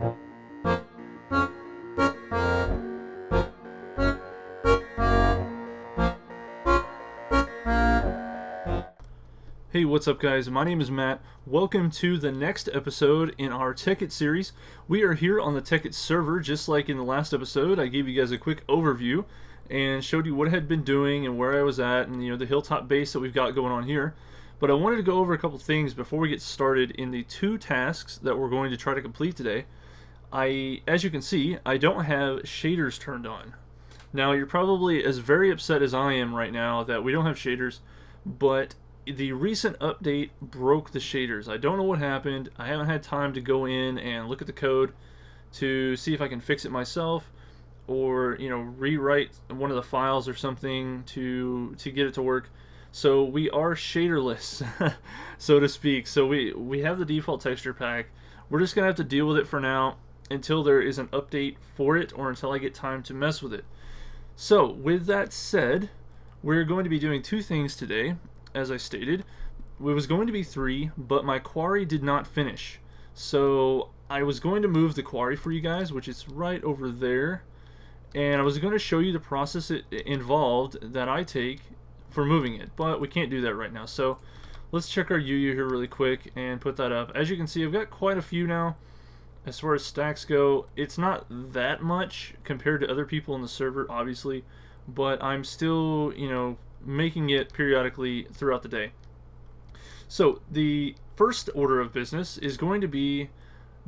Hey, what's up guys? My name is Matt. Welcome to the next episode in our Tekkit series. We are here on the Tekkit server, just like in the last episode. I gave you guys a quick overview and showed you what I had been doing and where I was at and the hilltop base that we've got going on here. But I wanted to go over a couple things before we get started in the two tasks that we're going to try to complete today. As you can see, I don't have shaders turned on. Now you're probably as very upset as I am right now that we don't have shaders, but the recent update broke the shaders. I don't know what happened. I haven't had time to go in and look at the code to see if I can fix it myself or rewrite one of the files or something to get it to work. So we are shaderless, so to speak. So we have the default texture pack. We're just gonna have to deal with it for now until there is an update for it or until I get time to mess with it. So with that said, we're going to be doing two things today. As I stated, it was going to be 3, but my quarry did not finish. So I was going to move the quarry for you guys, which is right over there, and I was going to show you the process involved that I take for moving it, but we can't do that right now. So let's check our UU here really quick and put that up. As you can see, I've got quite a few now. As far as stacks go, it's not that much compared to other people in the server, obviously, but I'm still, making it periodically throughout the day. So the first order of business is going to be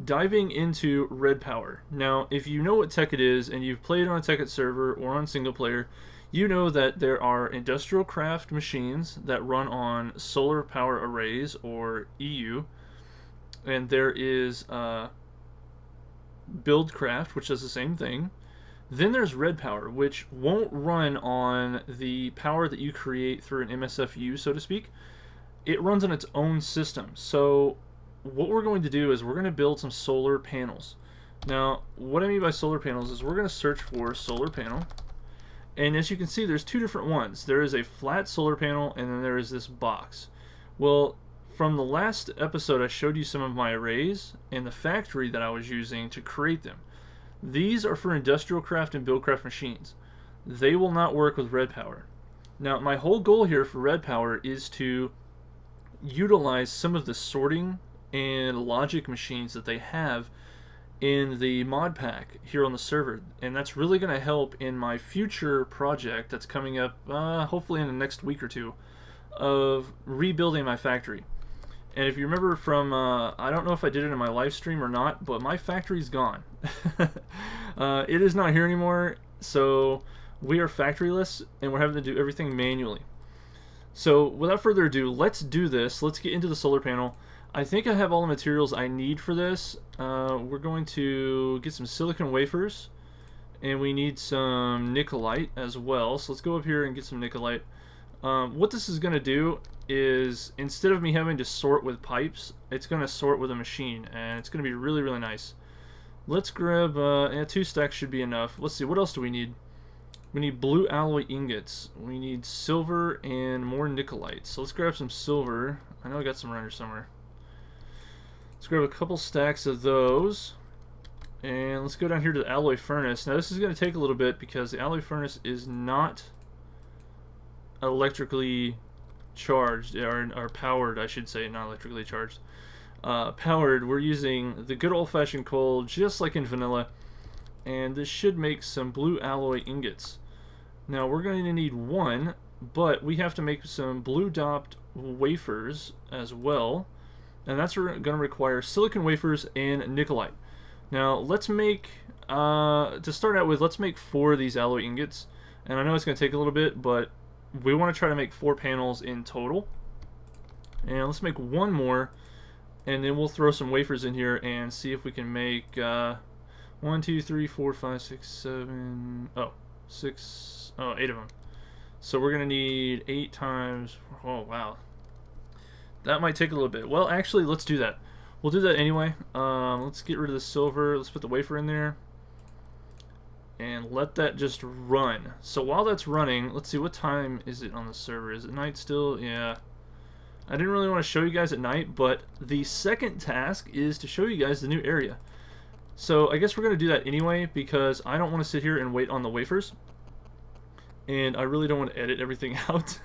diving into Redpower. Now, if you know what Tekkit is and you've played on a Tekkit server or on single player, you know that there are industrial craft machines that run on solar power arrays, or EU, and there is Buildcraft, which does the same thing. Then there's Redpower, which won't run on the power that you create through an MSFU, so to speak. It runs on its own system. So what we're going to do is we're going to build some solar panels. Now, what I mean by solar panels is we're going to search for solar panel. And as you can see, there's two different ones. There is a flat solar panel, and then there is this box. Well, from the last episode, I showed you some of my arrays and the factory that I was using to create them. These are for industrial craft and buildcraft machines. They will not work with Redpower. Now, my whole goal here for Redpower is to utilize some of the sorting and logic machines that they have in the mod pack here on the server, and that's really going to help in my future project that's coming up hopefully in the next week or two of rebuilding my factory. And if you remember from, I don't know if I did it in my live stream or not, but my factory's gone. It is not here anymore, so we are factoryless, and we're having to do everything manually. So without further ado, let's do this. Let's get into the solar panel. I think I have all the materials I need for this. We're going to get some silicon wafers, and we need some nickelite as well. So let's go up here and get some nickelite. What this is going to do is, instead of me having to sort with pipes, it's going to sort with a machine, and it's going to be really, really nice. Let's grab, 2 stacks should be enough. Let's see, what else do we need? We need blue alloy ingots. We need silver and more nickelite. So let's grab some silver. I know I got some around here somewhere. Let's grab a couple stacks of those. And let's go down here to the alloy furnace. Now this is going to take a little bit because the alloy furnace is not electrically charged, or powered, I should say, not electrically charged. Powered, we're using the good old-fashioned coal, just like in vanilla, and this should make some blue alloy ingots. Now we're going to need 1, but we have to make some blue doped wafers as well, and that's going to require silicon wafers and nickelite. Now let's make, to start out with, let's make 4 of these alloy ingots, and I know it's going to take a little bit, but we want to try to make 4 panels in total. And let's make 1 more, and then we'll throw some wafers in here and see if we can make 1, 2, 3, 4, 5, 6, 7, 8 of them. So we're gonna need 8 times, oh wow, that might take a little bit. Well, actually, let's do that. We'll do that anyway. Let's get rid of the silver. Let's put the wafer in there and let that just run. So while that's running, let's see, what time is it on the server? Is it night still? Yeah. I didn't really want to show you guys at night, but the second task is to show you guys the new area. So I guess we're going to do that anyway because I don't want to sit here and wait on the wafers. And I really don't want to edit everything out.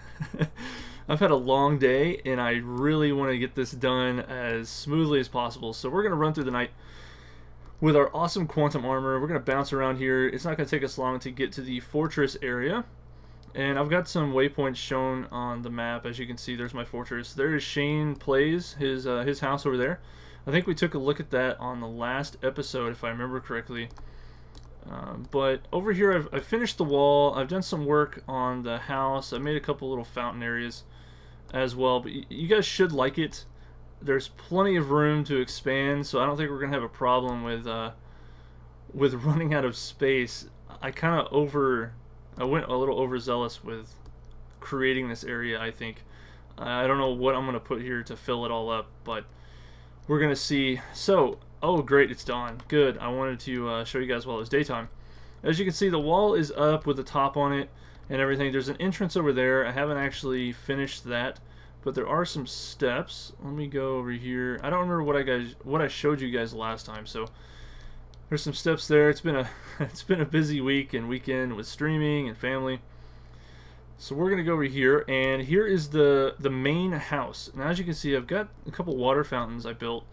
I've had a long day and I really want to get this done as smoothly as possible. So we're going to run through the night with our awesome quantum armor. We're going to bounce around here. It's not going to take us long to get to the fortress area. And I've got some waypoints shown on the map. As you can see, there's my fortress. There is Shane Plays, his house over there. I think we took a look at that on the last episode, if I remember correctly. But over here, I've finished the wall. I've done some work on the house. I made a couple little fountain areas as well. But you guys should like it. There's plenty of room to expand, so I don't think we're going to have a problem with running out of space. I went a little overzealous with creating this area, I think. I don't know what I'm going to put here to fill it all up, but we're going to see. So, oh great, it's dawn. Good. I wanted to show you guys while it was daytime. As you can see, the wall is up with the top on it and everything. There's an entrance over there. I haven't actually finished that, but there are some steps. Let me go over here. I don't remember what I showed you guys last time, so there's some steps there. It's been a busy week and weekend with streaming and family. So we're gonna go over here, and here is the main house. Now, as you can see, I've got a couple water fountains I built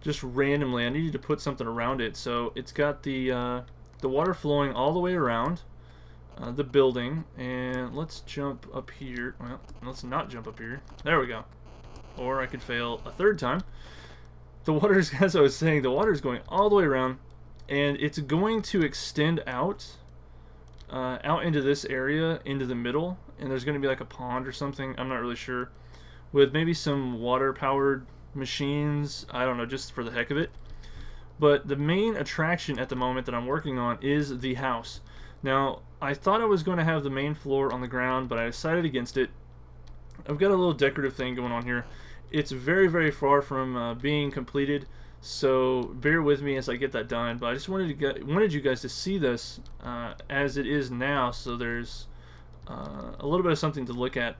just randomly. I needed to put something around it, so it's got the water flowing all the way around the building. And let's jump up here. Well, let's not jump up here. There we go. Or I could fail a third time. The water's, as I was saying, the water is going all the way around, and it's going to extend out into this area, into the middle, and there's going to be like a pond or something, I'm not really sure, with maybe some water-powered machines, I don't know, just for the heck of it. But the main attraction at the moment that I'm working on is the house. Now, I thought I was going to have the main floor on the ground, but I decided against it. I've got a little decorative thing going on here. It's very, very far from being completed, so bear with me as I get that done. But I just wanted you guys to see this as it is now, so there's a little bit of something to look at.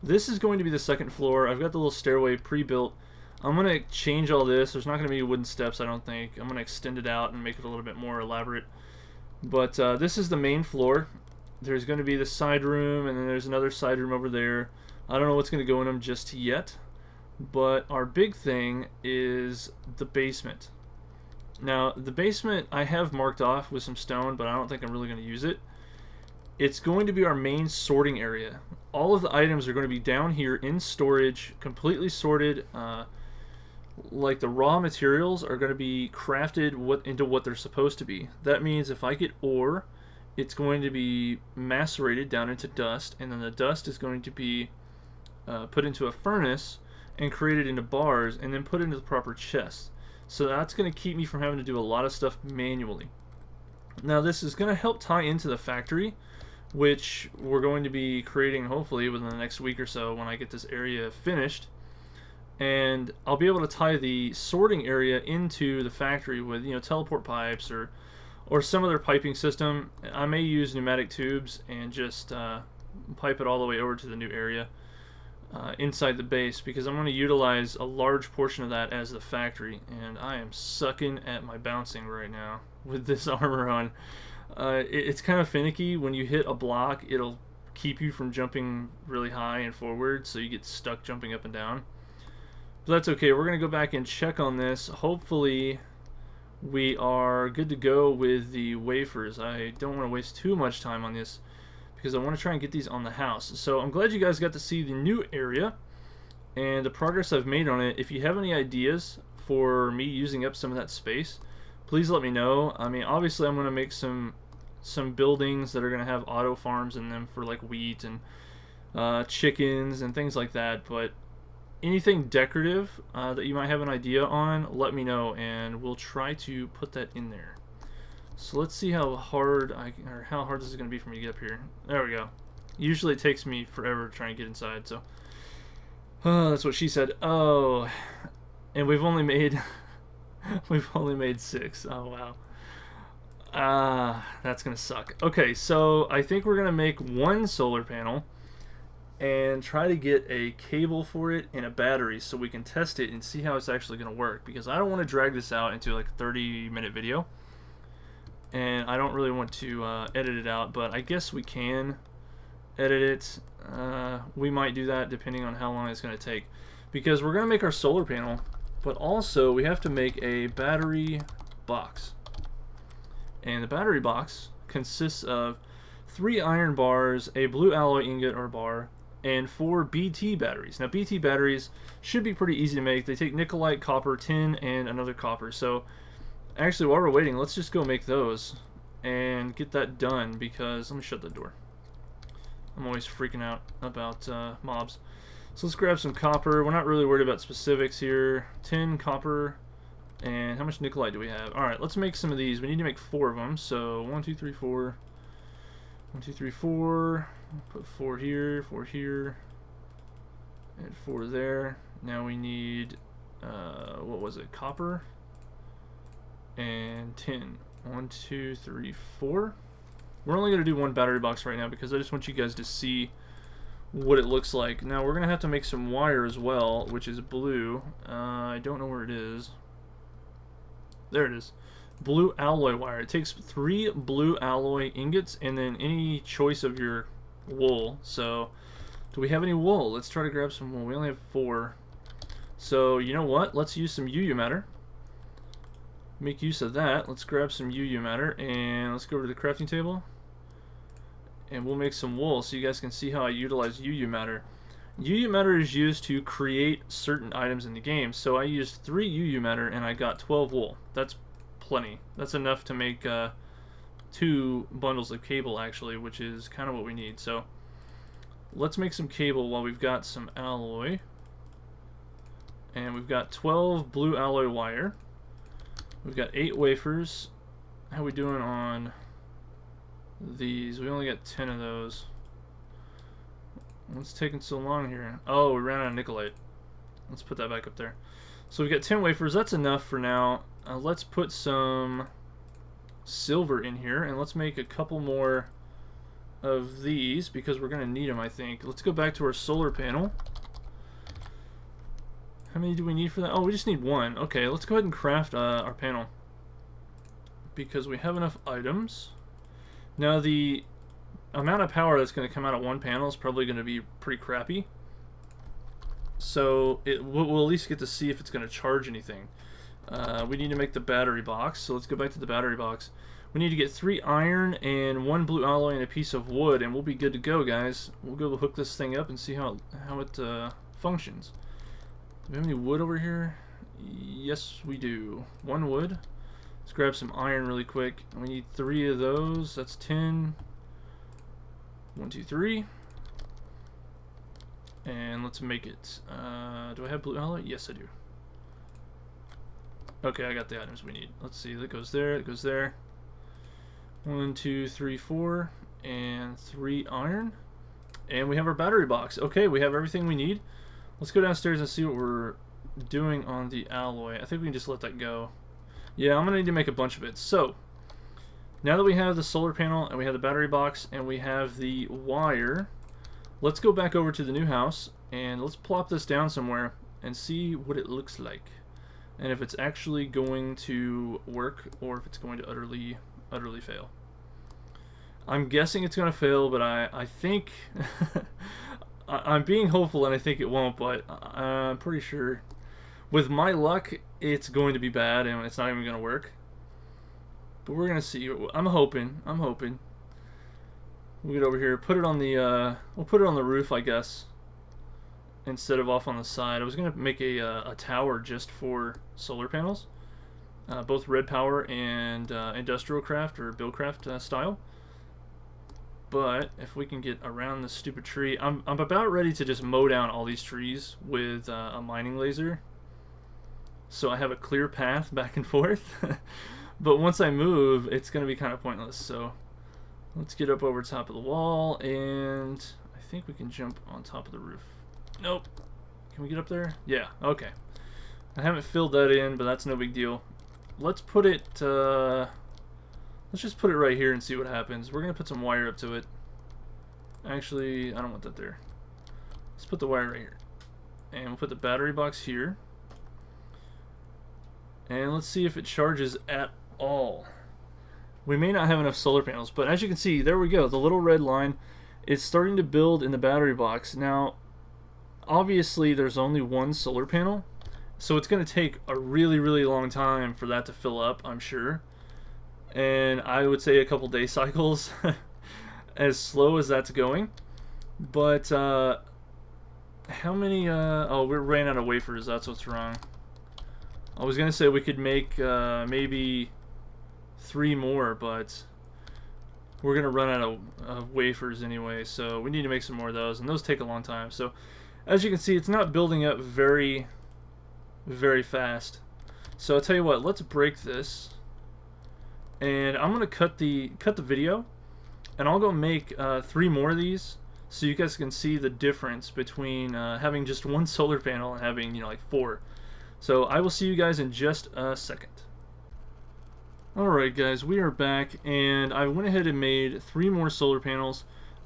This is going to be the second floor. I've got the little stairway pre-built. I'm going to change all this. There's not going to be wooden steps, I don't think. I'm going to extend it out and make it a little bit more elaborate. But this is the main floor. There's going to be the side room, and then there's another side room over there. I don't know what's going to go in them just yet. But our big thing is the basement. Now, the basement I have marked off with some stone, but I don't think I'm really going to use it. It's going to be our main sorting area. All of the items are going to be down here in storage, completely sorted. Like the raw materials are going to be crafted into what they're supposed to be. That means if I get ore, it's going to be macerated down into dust, and then the dust is going to be put into a furnace and created into bars, and then put into the proper chests. So that's going to keep me from having to do a lot of stuff manually. Now, this is going to help tie into the factory, which we're going to be creating hopefully within the next week or so when I get this area finished. And I'll be able to tie the sorting area into the factory with, you know, teleport pipes or some other piping system. I may use pneumatic tubes and just pipe it all the way over to the new area inside the base, because I'm going to utilize a large portion of that as the factory. And I am sucking at my bouncing right now with this armor on. It's kind of finicky. When you hit a block, it'll keep you from jumping really high and forward, so you get stuck jumping up and down. But that's okay. We're going to go back and check on this. Hopefully we are good to go with the wafers. I don't want to waste too much time on this, because I want to try and get these on the house. So I'm glad you guys got to see the new area and the progress I've made on it. If you have any ideas for me using up some of that space, please let me know. I mean, obviously I'm going to make some buildings that are going to have auto farms in them for like wheat and chickens and things like that. But anything decorative that you might have an idea on, let me know, and we'll try to put that in there. So let's see how hard this is going to be for me to get up here. There we go. Usually it takes me forever to try and get inside, so that's what she said. Oh, and we've only made 6. Oh wow. That's gonna suck. Okay, so I think we're gonna make one solar panel, and try to get a cable for it and a battery so we can test it and see how it's actually going to work, because I don't want to drag this out into like a 30-minute video, and I don't really want to edit it out, but I guess we can edit it. We might do that depending on how long it's going to take, because we're going to make our solar panel, but also we have to make a battery box. And the battery box consists of 3 iron bars, a blue alloy ingot or bar, and 4 BT batteries. Now BT batteries should be pretty easy to make. They take nickelite, copper, tin, and another copper. So actually, while we're waiting, let's just go make those and get that done, because let me shut the door. I'm always freaking out about mobs. So let's grab some copper. We're not really worried about specifics here. Tin, copper, and how much nickelite do we have? Alright, let's make some of these. We need to make 4 of them. So 1, 2, 3, 4. 1, 2, 3, 4. Put 4 here, 4 here, and 4 there. Now we need, what was it? Copper and tin. 1, 2, 3, 4. We're only going to do 1 battery box right now because I just want you guys to see what it looks like. Now we're going to have to make some wire as well, which is blue. I don't know where it is. There it is. Blue alloy wire. It takes 3 blue alloy ingots and then any choice of your wool. So do we have any wool? Let's try to grab some wool. We only have 4. So you know what? Let's use some UU matter. Make use of that. Let's grab some UU matter and let's go over to the crafting table. And we'll make some wool so you guys can see how I utilize UU matter. UU matter is used to create certain items in the game. So I used 3 UU matter and I got 12 wool. That's plenty. That's enough to make 2 bundles of cable actually, which is kind of what we need. So let's make some cable while we've got some alloy. And we've got 12 blue alloy wire. We've got 8 wafers. How are we doing on these? We only got 10 of those. What's taking so long here? Oh, we ran out of nickelite. Let's put that back up there. So we've got 10 wafers. That's enough for now. Let's put some silver in here, and let's make a couple more of these because we're going to need them, I think. Let's go back to our solar panel. How many do we need for that? Oh, we just need 1. Okay, let's go ahead and craft our panel because we have enough items. Now, the amount of power that's going to come out of 1 panel is probably going to be pretty crappy. So we'll at least get to see if it's going to charge anything. We need to make the battery box, so let's go back to the battery box. We need to get 3 iron and 1 blue alloy and a piece of wood, and we'll be good to go, guys. We'll go hook this thing up and see how it functions. Do we have any wood over here? Yes, we do. 1 wood. Let's grab some iron really quick. We need 3 of those. That's 10. 1, 2, 3. And let's make it. Do I have blue alloy? Yes, I do. Okay, I got the items we need. Let's see. That goes there. It goes there. 1, 2, 3, 4, and 3 iron. And we have our battery box. Okay, we have everything we need. Let's go downstairs and see what we're doing on the alloy. I think we can just let that go. Yeah, I'm going to need to make a bunch of it. So, now that we have the solar panel, and we have the battery box, and we have the wire, let's go back over to the new house, and let's plop this down somewhere and see what it looks like. And if it's actually going to work, or if it's going to utterly fail. I'm guessing it's going to fail, but I think... I'm being hopeful, and I think it won't, but I'm pretty sure with my luck it's going to be bad and it's not even going to work. But we're going to see. I'm hoping. We'll get over here, put it on the we'll put it on the roof, I guess, instead of off on the side. I was going to make a tower just for solar panels, both Redpower and industrial craft or buildcraft style. But if we can get around this stupid tree, I'm about ready to just mow down all these trees with a mining laser, so I have a clear path back and forth. But once I move, it's going to be kind of pointless. So let's get up over top of the wall, and I think we can jump on top of the roof. Nope. Can we get up there? Yeah. Okay. I haven't filled that in, but that's no big deal. Let's put it. Let's just put it right here and see what happens. We're going to put some wire up to it. Actually, I don't want that there. Let's put the wire right here. And we'll put the battery box here. And let's see if it charges at all. We may not have enough solar panels, but as you can see, there we go. The little red line is starting to build in the battery box. Now, obviously, there's only one solar panel, so it's going to take a really, really long time for that to fill up, I'm sure. And I would say a couple day cycles, as slow as that's going. But, how many, oh, we ran out of wafers, that's what's wrong. I was going to say we could make maybe 3 more, but we're going to run out of wafers anyway, so we need to make some more of those, and those take a long time. So as you can see, it's not building up very, very fast. So I'll tell you what, let's break this, and I'm going to cut the video, and I'll go make 3 more of these so you guys can see the difference between having just one solar panel and having, you know, like 4. So I will see you guys in just a second. Alright guys, we are back, and I went ahead and made 3 more solar panels.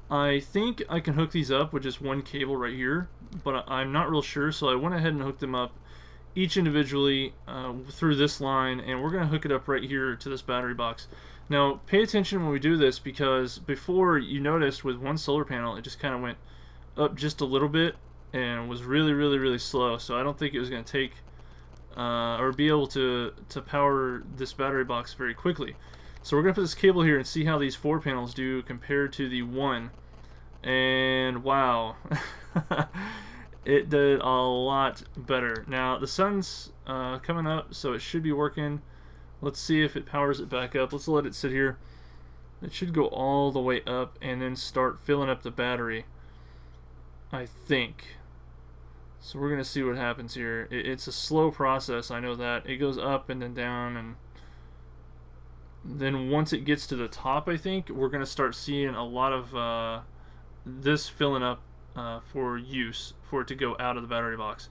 I think I can hook these up with just one cable right here, but I'm not real sure, so I went ahead and hooked them up each individually through this line, and we're going to hook it up right here to this battery box. Now, pay attention when we do this, because before you noticed with one solar panel, it just kind of went up just a little bit and was really, really, really slow, so I don't think it was going to take or be able to power this battery box very quickly. So we're going to put this cable here and see how these 4 panels do compared to the 1. And wow, it did a lot better. Now the sun's coming up, so it should be working. Let's see if it powers it back up. Let's let it sit here. It should go all the way up and then start filling up the battery, I think. So we're going to see what happens here. It's a slow process, I know that. It goes up and then down, and then once it gets to the top, I think, we're going to start seeing a lot of this filling up for use, for it to go out of the battery box.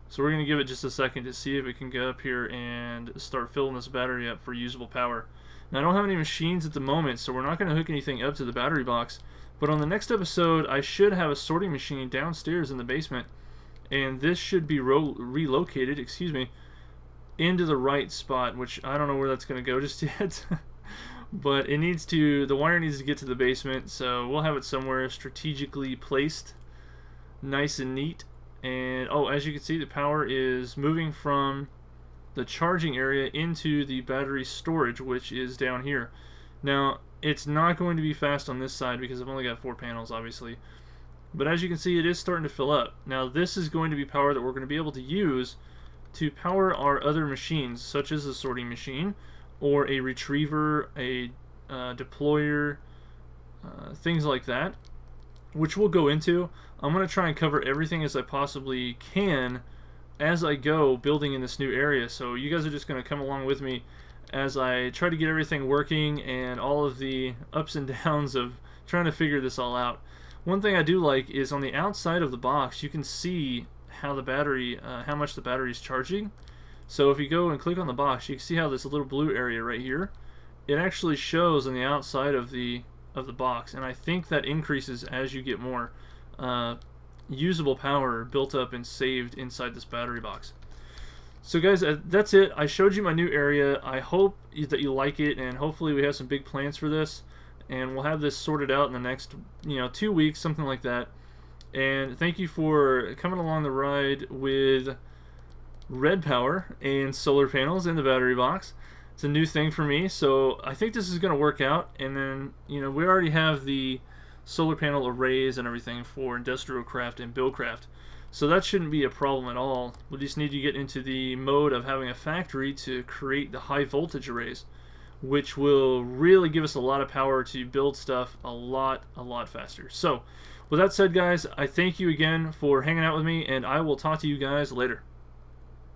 So we're going to give it just a second to see if it can get up here and start filling this battery up for usable power. Now I don't have any machines at the moment, so we're not going to hook anything up to the battery box, but on the next episode I should have a sorting machine downstairs in the basement, and this should be relocated, excuse me, into the right spot, which I don't know where that's going to go just yet. But it needs to, the wire needs to get to the basement, so we'll have it somewhere strategically placed, nice and neat. And oh, as you can see, the power is moving from the charging area into the battery storage, which is down here. Now, it's not going to be fast on this side because I've only got 4 panels, obviously. But as you can see, it is starting to fill up. Now this is going to be power that we're going to be able to use to power our other machines, such as a sorting machine, or a retriever, a deployer, things like that, which we'll go into. I'm going to try and cover everything as I possibly can as I go building in this new area. So you guys are just going to come along with me as I try to get everything working and all of the ups and downs of trying to figure this all out. One thing I do like is on the outside of the box, you can see how the battery, how much the battery is charging. So if you go and click on the box, you can see how this little blue area right here, it actually shows on the outside of the box, and I think that increases as you get more usable power built up and saved inside this battery box. So guys, that's it. I showed you my new area. I hope that you like it, and hopefully we have some big plans for this, and we'll have this sorted out in the next 2 weeks, something like that. And thank you for coming along the ride with Redpower and solar panels in the battery box. It's a new thing for me, so I think this is going to work out. And then, we already have the solar panel arrays and everything for industrial craft and buildcraft, so that shouldn't be a problem at all. We just need to get into the mode of having a factory to create the high voltage arrays, which will really give us a lot of power to build stuff a lot faster. So with that said, guys, I thank you again for hanging out with me, and I will talk to you guys later.